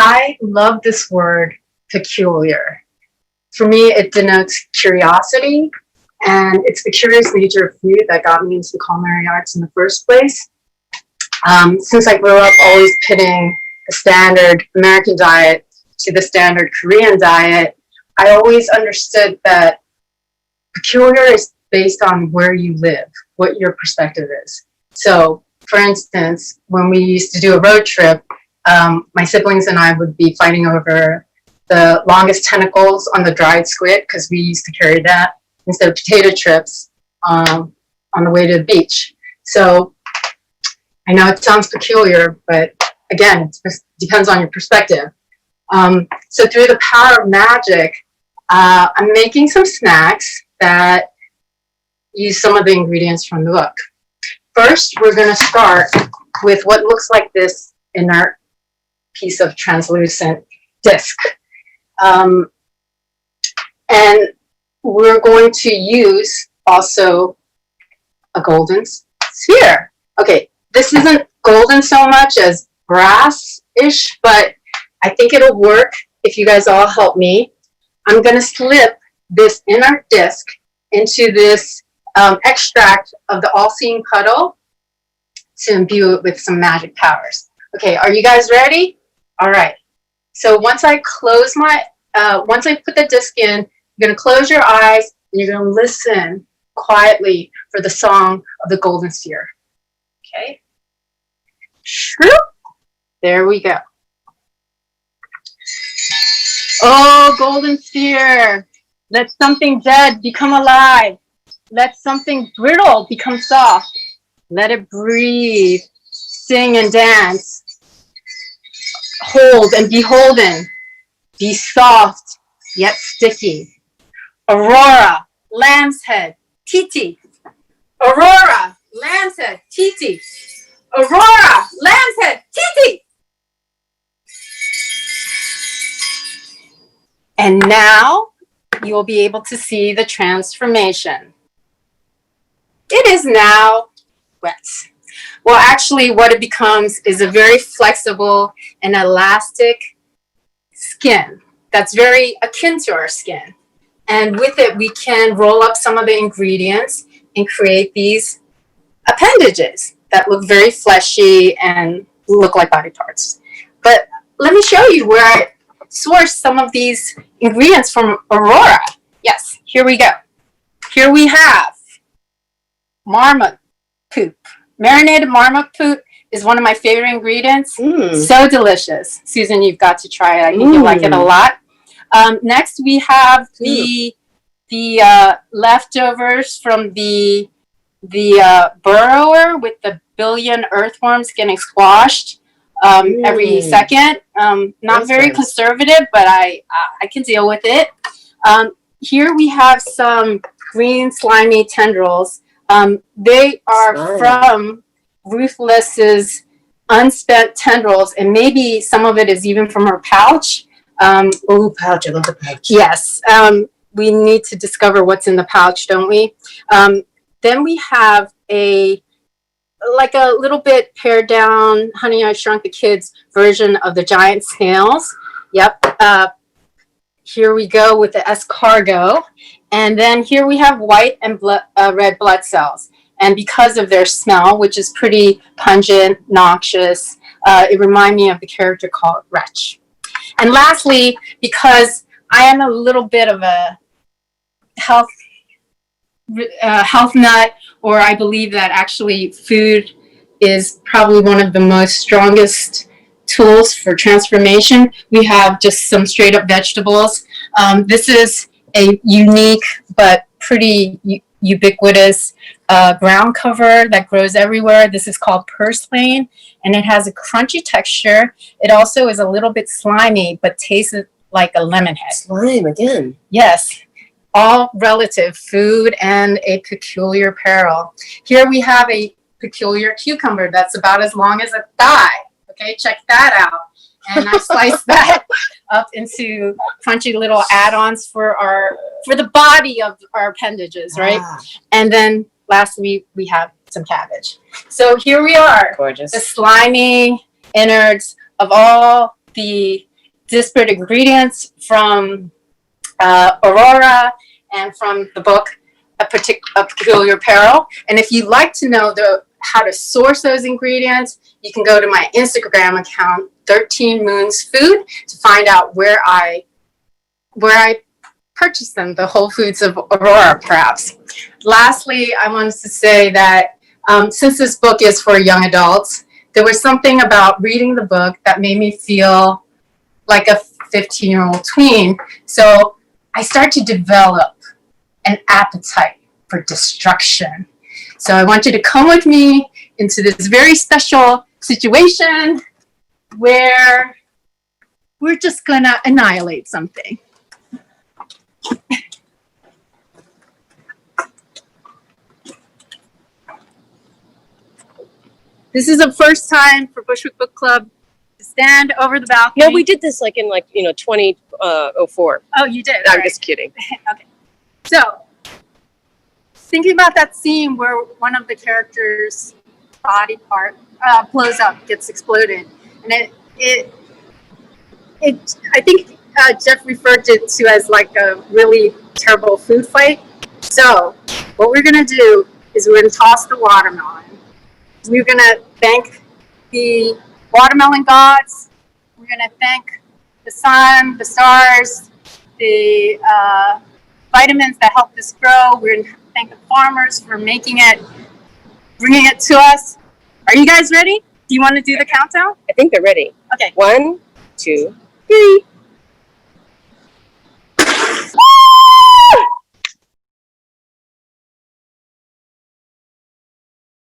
I love this word, peculiar. For me, it denotes curiosity, and it's the curious nature of food that got me into the culinary arts in the first place. Since I grew up always pitting the standard American diet to the standard Korean diet, I always understood that peculiar is based on where you live, what your perspective is. So, for instance, when we used to do a road trip, my siblings and I would be fighting over the longest tentacles on the dried squid, because we used to carry that instead of potato chips on the way to the beach. So I know it sounds peculiar, but again, it depends on your perspective. So through the power of magic, I'm making some snacks that use some of the ingredients from the book. First, we're going to start with what looks like this inert piece of translucent disc. And we're going to use also a golden sphere. Okay, this isn't golden so much as brass-ish, but I think it'll work if you guys all help me. I'm going to slip this inert disc into this extract of the all-seeing puddle to imbue it with some magic powers. Okay, are you guys ready? All right. So once I put the disc in, you're going to close your eyes and you're going to listen quietly for the song of the golden sphere. Okay? Shroop. There we go. Oh, golden sphere. Let something dead become alive. Let something brittle become soft. Let it breathe, sing and dance. Hold and beholden. Be soft, yet sticky. Aurora, lamb's head, Titi. Aurora, lamb's head, Titi. Aurora, lamb's head, Titi. And now you will be able to see the transformation. It is now wet. Well, actually, what it becomes is a very flexible and elastic skin that's very akin to our skin. And with it, we can roll up some of the ingredients and create these appendages that look very fleshy and look like body parts. But let me show you where I sourced some of these ingredients from Aurora. Yes, here we go. Here we have marmot poop. Marinated marmot poop is one of my favorite ingredients. So delicious. Susan, you've got to try it. I think you'll like it a lot. Next, we have the leftovers from the burrower with the billion earthworms getting squashed every second. Not very conservative, but I can deal with it. Here we have some green slimy tendrils. They are from Ruthless's unspent tendrils, and maybe some of it is even from her pouch. Oh, pouch. I love the pouch. Yes. We need to discover what's in the pouch, don't we? Then we have a little bit pared down Honey, I Shrunk the Kids version of the giant snails. Yep. Here we go with the escargot. And then here we have white and red blood cells. And because of their smell, which is pretty pungent, noxious, it reminds me of the character called Wretch. And lastly, because I am a little bit of a health nut, or I believe that actually food is probably one of the most strongest tools for transformation, we have just some straight up vegetables. This is a unique but pretty ubiquitous ground cover that grows everywhere. This is called purslane, and it has a crunchy texture. It also is a little bit slimy, but tastes like a lemon head. Slime again. Yes. All relative, food and a peculiar peril. Here we have a peculiar cucumber that's about as long as a thigh. Okay, check that out. And I sliced that up into crunchy little add-ons for the body of our appendages, right? And then lastly, we have some cabbage. So here we are. Gorgeous. The slimy innards of all the disparate ingredients from Aurora and from the book A Peculiar Peril. And if you'd like to know how to source those ingredients, you can go to my Instagram account, 13 Moons Food, to find out where I purchased them, the Whole Foods of Aurora, perhaps. Lastly, I wanted to say that since this book is for young adults, there was something about reading the book that made me feel like a 15-year-old tween. So I start to develop an appetite for destruction. So I want you to come with me into this very special situation where we're just gonna annihilate something. This is the first time for Bushwick Book Club to stand over the balcony. No, we did this like in 2004. Oh, you did? I'm All just kidding. Okay. So, thinking about that scene where one of the characters' body part blows up, gets exploded, and I think Jeff referred to it as like a really terrible food fight. So, what we're gonna do is we're gonna toss the watermelon. We're gonna thank the watermelon gods. We're gonna thank the sun, the stars, the vitamins that help this grow. We're gonna thank the farmers for making it, bringing it to us. Are you guys ready? Do you want to do the countdown? I think they're ready. Okay. 1, 2, 3.